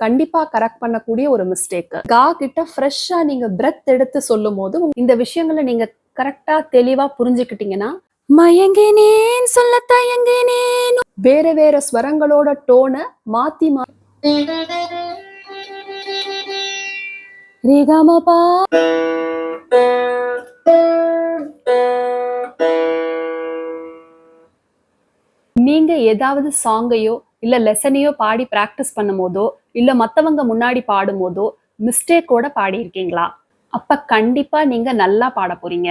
கண்டிப்பா கரெக்ட் பண்ணக்கூடிய ஒரு மிஸ்டேக். கா கிட்ட ஃப்ரெஷ்ஷா நீங்க பிரெத் எடுத்து சொல்லும் போது இந்த விஷயங்களை நீங்க கரெக்டா தெளிவா புரிஞ்சுக்கிட்டீங்கன்னா, மயங்கினேன் சொல்ல தயங்கினேன் வேற வேற ஸ்வரங்களோட டோனை மாத்தி ரேகாமபா நீங்க ஏதாவது சாங்கையோ இல்ல லெசனையோ பாடி பிராக்டிஸ் பண்ணும் போதோ இல்ல மத்தவங்க முன்னாடி பாடும் போதோ மிஸ்டேக்கோட பாடி இருக்கீங்களா? அப்ப கண்டிப்பா நீங்க நல்லா பாட போறீங்க.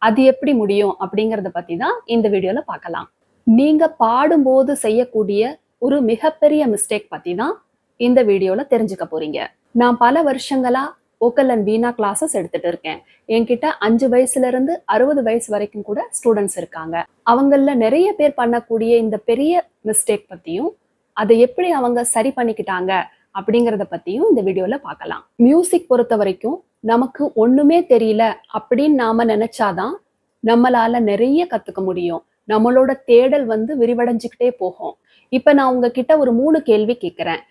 அது எப்படி முடியும் அப்படிங்கறத பத்தி தான் இந்த வீடியோல பார்க்கலாம். நீங்க பாடும்போது செய்யக்கூடிய ஒரு மிகப்பெரிய மிஸ்டேக் பத்தி தான் இந்த வீடியோல தெரிஞ்சுக்க போறீங்க. நான் பல வருஷங்களா வோக்கல் அண்ட் வீணா கிளாஸஸ் எடுத்துட்டு இருக்கேன். என்கிட்ட 5 வயசுல இருந்து 60 வயசு வரைக்கும் கூட ஸ்டூடெண்ட்ஸ் இருக்காங்க. அவங்கள நிறைய பேர் பண்ணக்கூடிய இந்த பெரிய மிஸ்டேக் பத்தியும் அதை எப்படி அவங்க சரி பண்ணிக்கிட்டாங்க அப்படிங்கறத பத்தியும் இந்த வீடியோல பார்க்கலாம். மியூசிக் பொறுத்த வரைக்கும் நமக்கு ஒண்ணுமே தெரியல அப்படின்னு நாம நினைச்சாதான் நம்மளால நிறைய கத்துக்க முடியும். நம்மளோட தேடல் விரிவடைஞ்சுக்கிட்டே போகும். இப்ப நான் உங்ககிட்ட ஒரு 3 கேள்வி கேட்கிறேன்.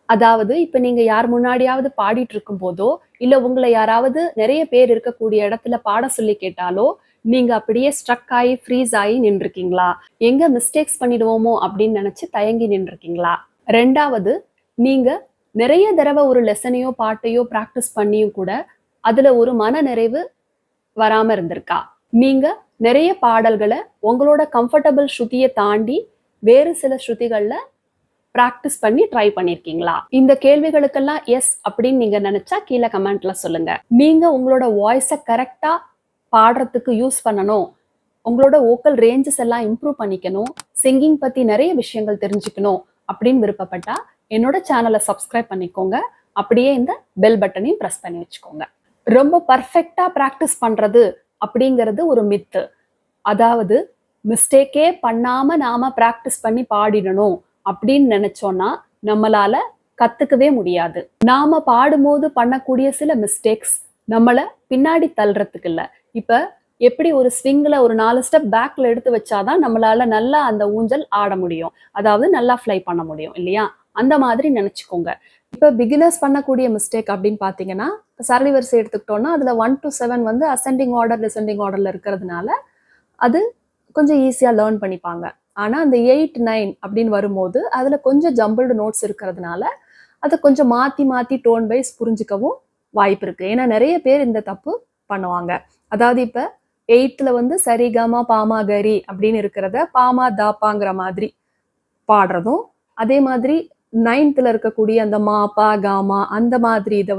அதாவது இப்ப நீங்க யார் முன்னாடியாவது பாடிட்டு இருக்கும் போதோ இல்ல உங்களை யாராவது நிறைய பேர் இருக்கக்கூடிய இடத்துல பாட சொல்லி கேட்டாலோ நீங்க அப்படியே ஸ்ட்ரக் ஆகி ஃப்ரீஸ் ஆகி நின்றுருக்கீங்களா? எங்க மிஸ்டேக்ஸ் பண்ணிடுவோமோ அப்படின்னு நினைச்சு தயங்கி நின்றுருக்கீங்களா? ரெண்டாவது, நீங்க நிறைய தடவை ஒரு லெசனையோ பாட்டையோ பிராக்டிஸ் பண்ணியும் கூட அதுல ஒரு மன நிறைவு வராம இருந்திருக்கா? நீங்க நிறைய பாடல்களை உங்களோட கம்ஃபர்டபிள் ஸ்ருதியை தாண்டி வேறு சில ஸ்ருதிகள்ல பிராக்டிஸ் பண்ணி ட்ரை பண்ணிருக்கீங்களா? இந்த கேள்விகளுக்கெல்லாம் எஸ் அப்படின்னு நீங்க நினைச்சா கீழே கமெண்ட்ல சொல்லுங்க. நீங்க உங்களோட வாய்ஸை கரெக்டா பாடுறதுக்கு யூஸ் பண்ணணும், உங்களோட வோக்கல் ரேஞ்சஸ் எல்லாம் இம்ப்ரூவ் பண்ணிக்கணும், சிங்கிங் பத்தி நிறைய விஷயங்கள் தெரிஞ்சுக்கணும் அப்படின்னு விருப்பப்பட்டா என்னோட சேனலை சப்ஸ்கிரைப் பண்ணிக்கோங்க. அப்படியே இந்த பெல் பட்டனையும் ப்ரெஸ் பண்ணி வச்சுக்கோங்க. ரொம்ப பர்ஃபெக்டா பிராக்டிஸ் பண்றது அப்படிங்கிறது ஒரு மித்து. அதாவது மிஸ்டேக்கே பண்ணாம நாம பிராக்டிஸ் பண்ணி பாடிடணும் அப்படின்னு நினைச்சோம்னா நம்மளால கத்துக்கவே முடியாது. நாம பாடும்போது பண்ணக்கூடிய சில மிஸ்டேக்ஸ் நம்மள பின்னாடி தள்ளுறதுக்கு இல்ல. இப்ப எப்படி ஒரு ஸ்விங்ல ஒரு 4 ஸ்டெப் பேக்ல எடுத்து வச்சாதான் நம்மளால நல்லா அந்த ஊஞ்சல் ஆட முடியும், அதாவது நல்லா ஃப்ளை பண்ண முடியும் இல்லையா? அந்த மாதிரி நினைச்சுக்கோங்க. இப்ப பிகினர்ஸ் பண்ணக்கூடிய மிஸ்டேக் அப்படின்னு பாத்தீங்கன்னா, சரளி வரிசை எடுத்துக்கிட்டோம்னா அதுல 1 to 7 அசெண்டிங் ஆர்டர் டிசெண்டிங் ஆர்டர்ல இருக்கிறதுனால அது கொஞ்சம் ஈஸியா லேர்ன் பண்ணிப்பாங்க. ஆனா அந்த 8, 9 அப்படின்னு வரும்போது அதுல கொஞ்சம் ஜம்பிள்டு நோட்ஸ் இருக்கிறதுனால அதை கொஞ்சம் மாத்தி மாத்தி டோன் வைஸ் புரிஞ்சுக்கவும் வாய்ப்பு இருக்கு. ஏன்னா நிறைய பேர் இந்த தப்பு பண்ணுவாங்க. அதாவது இப்ப 8th சரி கமா பாமா கரி அப்படின்னு இருக்கிறத பாமா தாப்பாங்கிற மாதிரி பாடுறதும், அதே மாதிரி 9th இருக்கக்கூடிய அந்த மாப்பா காமா அந்த மாதிரி இதை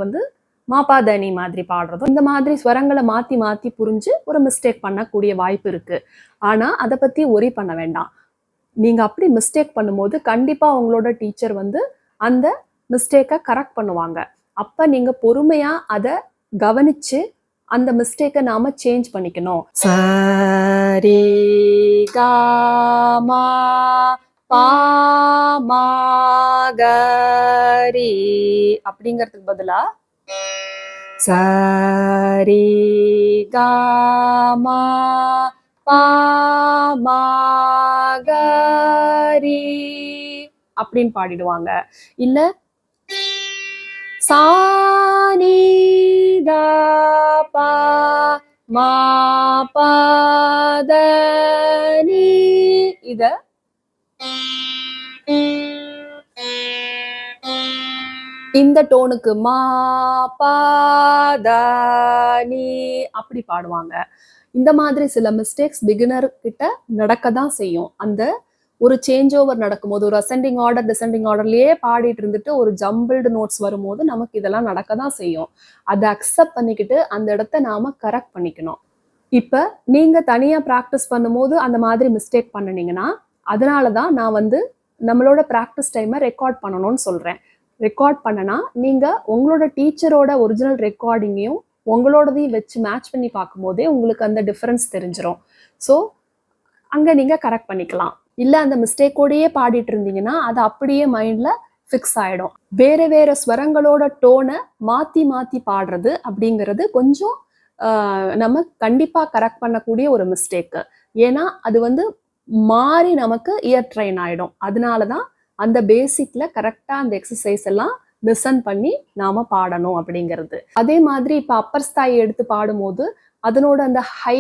மாப்பா தனி மாதிரி பாடுறதும், இந்த மாதிரி ஸ்வரங்களை மாத்தி மாத்தி புரிஞ்சு ஒரு மிஸ்டேக் பண்ணக்கூடிய வாய்ப்பு இருக்கு. ஆனா அதை பத்தி ஒரி பண்ண வேண்டாம். நீங்க அப்படி மிஸ்டேக் பண்ணும்போது கண்டிப்பா உங்களோட டீச்சர் அந்த மிஸ்டேக்கை கரெக்ட் பண்ணுவாங்க. அப்ப நீங்க பொறுமையா அதை கவனிச்சு அந்த மிஸ்டேக்கை நாம சேஞ்ச் பண்ணிக்கணும். சரி காமா பாமா கரி அப்படிங்கிறதுக்கு பதிலா சரி காமா பாமா கரி அப்படின்னு பாடிடுவாங்க. இல்ல சானி தா மா பத நீ இத இந்த டோனுக்கு மா பத நீ அப்படி பாடுவாங்க. இந்த மாதிரி சில மிஸ்டேக்ஸ் பிகினர் கிட்ட நடக்க தான் செய்யும். அந்த ஒரு சேஞ்ச் ஓவர் நடக்கும்போது ஒரு அசெண்டிங் ஆர்டர் டிசெண்டிங் ஆர்டர்லயே பாடிட்டு இருந்துட்டு ஒரு ஜம்பிள்டு நோட்ஸ் வரும்போது நமக்கு இதெல்லாம் நடக்க தான் செய்யும். அதை அக்செப்ட் பண்ணிக்கிட்டு அந்த இடத்த நாம கரெக்ட் பண்ணிக்கணும். இப்ப நீங்க தனியா பிராக்டிஸ் பண்ணும்போது அந்த மாதிரி மிஸ்டேக் பண்ணினீங்கன்னா அதனாலதான் நான் நம்மளோட பிராக்டிஸ் டைமை ரெக்கார்ட் பண்ணணும்னு சொல்றேன். ரெக்கார்ட் பண்ணனா நீங்க உங்களோட டீச்சரோட ஒரிஜினல் ரெக்கார்டிங்கையும் உங்களோடதையும் வச்சு மேட்ச் பண்ணி பார்க்கும்போதே உங்களுக்கு அந்த டிஃபரன்ஸ் தெரிஞ்சிடும். ஸோ அங்க நீங்க கரெக்ட் பண்ணிக்கலாம். இல்ல அந்த மிஸ்டேக்கோடையே பாடிட்டு இருந்தீங்கன்னா அது அப்படியே மைண்ட்ல ஃபிக்ஸ் ஆயிடும். வேற வேற ஸ்வரங்களோட டோனை மாத்தி மாத்தி பாடுறது அப்படிங்கிறது கொஞ்சம் நம்ம கண்டிப்பா கரெக்ட் பண்ணக்கூடிய ஒரு மிஸ்டேக். ஏன்னா அது மாறி நமக்கு இயர் ட்ரெயின் ஆயிடும். அதனாலதான் அந்த பேசிக்ல கரெக்டா அந்த எக்ஸசைஸ் எல்லாம் லிசன் பண்ணி நாம பாடணும் அப்படிங்கிறது. அதே மாதிரி இப்ப அப்பர் ஸ்தாயி எடுத்து பாடும்போது அதனோட அந்த ஹை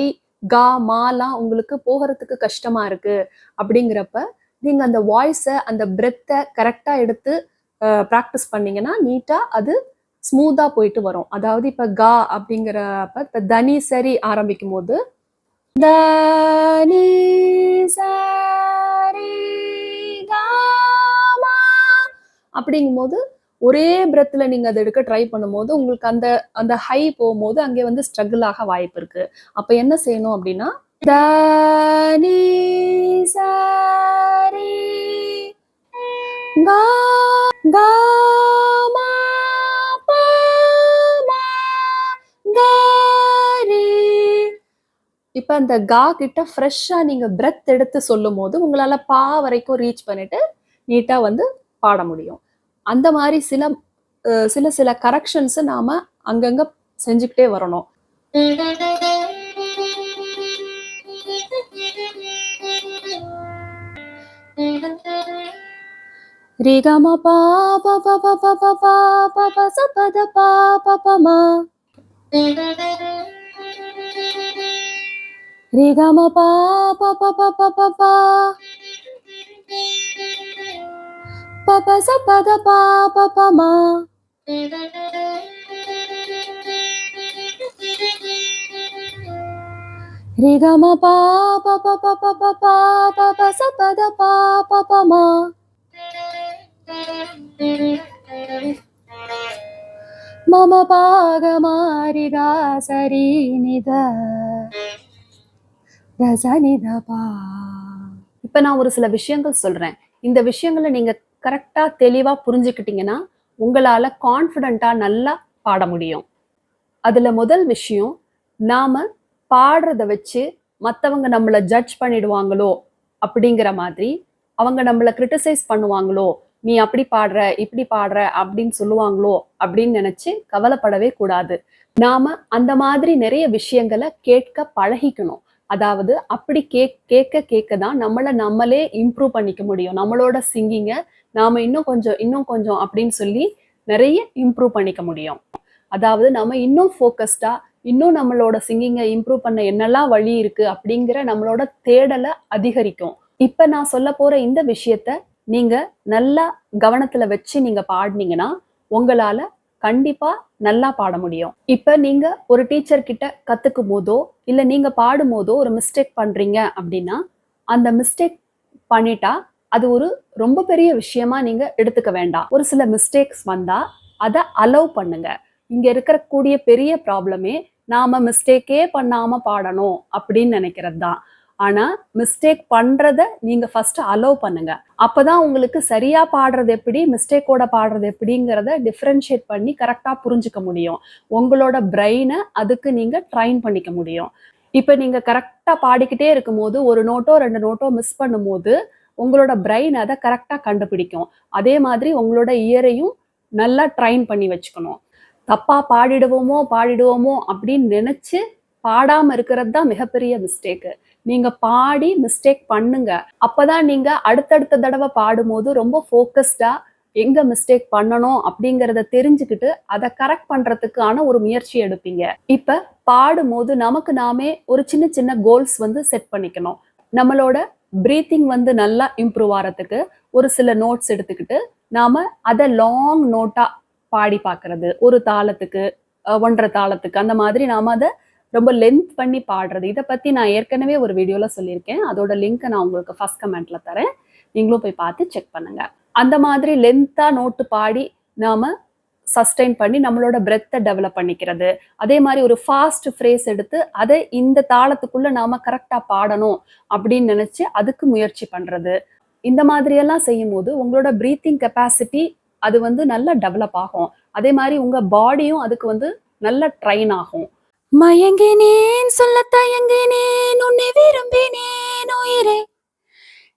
கா மாலாம் உங்களுக்கு போகிறதுக்கு கஷ்டமா இருக்கு அப்படிங்கிறப்ப நீங்க அந்த வாய்ஸை அந்த பிரெத்தை கரெக்டா எடுத்து ப்ராக்டிஸ் பண்ணீங்கன்னா நீட்டா அது ஸ்மூத்தா போயிட்டு வரும். அதாவது இப்ப கா அப்படிங்கிறப்ப இப்ப தனி சரி ஆரம்பிக்கும் போது தனி சரி காமா அப்படிங்கும்போது ஒரே பிரெத்ல நீங்க அதை எடுக்க ட்ரை பண்ணும்போது உங்களுக்கு அந்த அந்த ஹை போகும்போது அங்கே வந்து ஸ்ட்ரகிள் ஆக வாய்ப்பு இருக்கு. அப்ப என்ன செய்யணும் அப்படின்னா தனி சரி கா கா மா பா மா கா ரீ. இப்ப அந்த கா கிட்ட ஃப்ரெஷ்ஷா நீங்க பிரெத் எடுத்து சொல்லும் போது உங்களால பா வரைக்கும் ரீச் பண்ணிட்டு நீட்டா வந்து பாட முடியும். அந்த மாதிரி சில சில கரெக்ஷன்ஸ் நாம அங்கங்க செஞ்சுக்கிட்டே வரணும். ரிகம பா ப ப ப ப ப பா ப ப ச ப த பா ப ப மா ரிகம பா ப ப ப ப ப பா ப ப ச ப த பா ப ப மா ரிகம பா ப ப ப ப ப பா ப ப ச ப த பா ப ப மா மம பாக மாரிகா சரி நித ரசனிதபா. இப்ப நான் ஒரு சில விஷயங்கள் சொல்றேன். இந்த விஷயங்களை நீங்க கரெக்டா தெளிவா புரிஞ்சுக்கிட்டீங்கன்னா உங்களால கான்ஃபிடென்ட்டா நல்லா பாட முடியும். அதுல முதல் விஷயம், நாம பாடுறத வச்சு மத்தவங்க நம்மள ஜட்ஜ் பண்ணிடுவாங்களோ அப்படிங்கிற மாதிரி, அவங்க நம்மள கிரிட்டிசைஸ் பண்ணுவாங்களோ, நீ அப்படி பாடுற இப்படி பாடுற அப்படின்னு சொல்லுவாங்களோ அப்படின்னு நினைச்சு கவலைப்படவே கூடாது. நாம அந்த மாதிரி நிறைய விஷயங்களை கேட்க பழகிக்கணும். அதாவது அப்படி கேட்க கேட்க தான் நம்மளே இம்ப்ரூவ் பண்ணிக்க முடியும். நம்மளோட சிங்கிங்கை நாம இன்னும் கொஞ்சம் அப்படின்னு சொல்லி நிறைய இம்ப்ரூவ் பண்ணிக்க முடியும். அதாவது நம்ம இன்னும் ஃபோக்கஸ்டா இன்னும் நம்மளோட சிங்கிங்கை இம்ப்ரூவ் பண்ண என்னெல்லாம் வழி இருக்கு அப்படிங்கிற நம்மளோட தேடலை அதிகரிக்கும். இப்ப நான் சொல்ல போற இந்த விஷயத்த நீங்க நல்லா கவனத்துல வச்சு நீங்க பாடினீங்கன்னா உங்களால கண்டிப்பா நல்லா பாட முடியும். இப்ப நீங்க ஒரு டீச்சர் கிட்ட கத்துக்கும் போதோ இல்ல நீங்க பாடும் போதோ ஒரு மிஸ்டேக் பண்றீங்க அப்படின்னா அந்த மிஸ்டேக் பண்ணிட்டா அது ஒரு ரொம்ப பெரிய விஷயமா நீங்க எடுத்துக்க வேண்டாம். ஒரு சில மிஸ்டேக்ஸ் வந்தா அதை அலோவ் பண்ணுங்க. இங்க இருக்கக்கூடிய பெரிய ப்ராப்ளமே நாம மிஸ்டேக்கே பண்ணாம பாடணும் அப்படின்னு நினைக்கிறது தான். ஆனா மிஸ்டேக் பண்றத நீங்க ஃபர்ஸ்ட் அலோவ் பண்ணுங்க. அப்பதான் உங்களுக்கு சரியா பாடுறது எப்படி மிஸ்டேக்கோட பாடுறது எப்படிங்கிறத டிஃபரன்ஷியேட் பண்ணி கரெக்டா புரிஞ்சுக்க முடியும். உங்களோட பிரெயினை அதுக்கு நீங்க ட்ரைன் பண்ணிக்க முடியும். இப்ப நீங்க கரெக்டா பாடிக்கிட்டே இருக்கும் போது ஒரு நோட்டோ 2 நோட்டோ மிஸ் பண்ணும்போது உங்களோட பிரெயின் அதை கரெக்டா கண்டுபிடிக்கும். அதே மாதிரி உங்களோட இயரையும் நல்லா ட்ரைன் பண்ணி வச்சுக்கணும். தப்பா பாடிடுவோமோ அப்படின்னு நினைச்சு பாடாம இருக்கிறது தான் மிகப்பெரிய மிஸ்டேக்கு. நீங்க பாடி மிஸ்டேக் பண்ணுங்க. அப்பதான் நீங்க அடுத்தடுத்த தடவை பாடும்போது ரொம்ப ஃபோக்கஸ்டா எங்க மிஸ்டேக் பண்ணணும் அப்படிங்கிறத தெரிஞ்சுக்கிட்டு அதை கரெக்ட் பண்றதுக்கான ஒரு முயற்சி எடுப்பீங்க. இப்ப பாடும்போது நமக்கு நாமே ஒரு சின்ன சின்ன கோல்ஸ் வந்து செட் பண்ணிக்கணும். நம்மளோட பிரீத்திங் வந்து நல்லா இம்ப்ரூவ் ஆகிறதுக்கு ஒரு சில நோட்ஸ் எடுத்துக்கிட்டு நாம அதை லாங் நோட்டா பாடி பார்க்கறது. ஒரு தாளத்துக்கு 1.5 தாளத்துக்கு அந்த மாதிரி நாம அதை ரொம்ப லென்த் பண்ணி பாடுறது. இதை பத்தி நான் ஏற்கனவே ஒரு வீடியோல சொல்லியிருக்கேன். அதோட லிங்க் நான் உங்களுக்கு ஃபர்ஸ்ட் கமெண்ட்ல தரேன். நீங்களும் போய் பார்த்து செக் பண்ணுங்க. அந்த மாதிரி லென்த்தா நோட்டு பாடி நாம சஸ்டெயின் பண்ணி நம்மளோட பிரெத்தை டெவலப் பண்ணிக்கிறது. அதே மாதிரி ஒரு ஃபாஸ்ட் ஃப்ரேஸ் எடுத்து அதை இந்த தாளத்துக்குள்ள நாம கரெக்டா பாடணும் அப்படின்னு நினைச்சு அதுக்கு முயற்சி பண்றது. இந்த மாதிரி எல்லாம் செய்யும் போது உங்களோட பிரீத்திங் கெப்பாசிட்டி அது வந்து நல்லா டெவலப் ஆகும். அதே மாதிரி உங்க பாடியும் அதுக்கு வந்து நல்லா ட்ரைன் ஆகும். மயங்கினேன் சொல்ல தயங்கினேன் உன்னை விரும்பினேன் உயிரே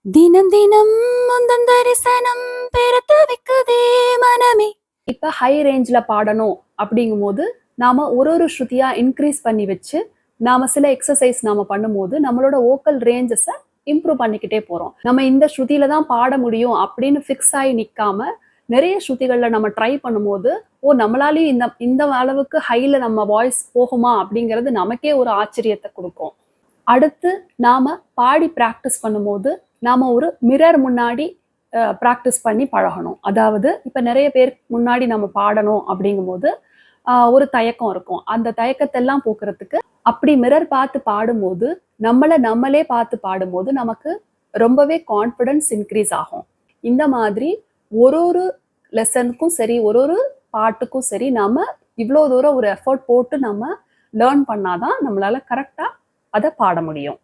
தினம் தினம் முந்தன் தரிசனம் பெருத்த வைக்குதே மனமே. இப்ப ஹை ரேஞ்ச்ல பாடணும் அப்படிங்கும் போது நாம ஒரு ஸ்ருதியா இன்க்ரீஸ் பண்ணி வச்சு நாம சில எக்ஸசைஸ் நாம பண்ணும்போது நம்மளோட வோக்கல் ரேஞ்சஸை இம்ப்ரூவ் பண்ணிக்கிட்டே போறோம். நம்ம இந்த ஸ்ருதியில தான் பாட முடியும் அப்படின்னு ஃபிக்ஸ் ஆகி நிக்காம நிறைய ஸ்ருதிகள்ல நம்ம ட்ரை பண்ணும்போது, ஓ! நம்மளாலயும் இந்த இந்த அளவுக்கு ஹைல நம்ம வாய்ஸ் போகுமா? அப்படிங்கிறது நமக்கே ஒரு ஆச்சரியத்த குடுக்கும். அடுத்து நாம பாடி பிராக்டிஸ் பண்ணும்போது, நாம ஒரு மிரர் முன்னாடி பிராக்டிஸ் பண்ணி பழகணும். அதாவது இப்ப நெறைய பேர் முன்னாடி நம்ம பாடணும் அப்படிங்கும்போது, ஒரு தயக்கம் இருக்கும். அந்த தயக்கத்தெல்லாம் போக்குறதுக்கு, அப்படி மிரர் பார்த்து பாடும்போது, நம்மள நம்மளே பார்த்து பாடும்போது, நமக்கு ரொம்பவே கான்ஃபிடன்ஸ் இன்கிரீஸ் ஆகும். இந்த மாதிரி ஒரு ஒரு லெசனுக்கும் சரி, ஒரு ஒரு பாட்டுக்கும் சரி, நாம இவ்ளோ தூரம் ஒரு எஃபோர்ட் போட்டு நம்ம லேர்ன் பண்ணா தான் நம்மளால கரெக்ட்டா அத பாட முடியும்.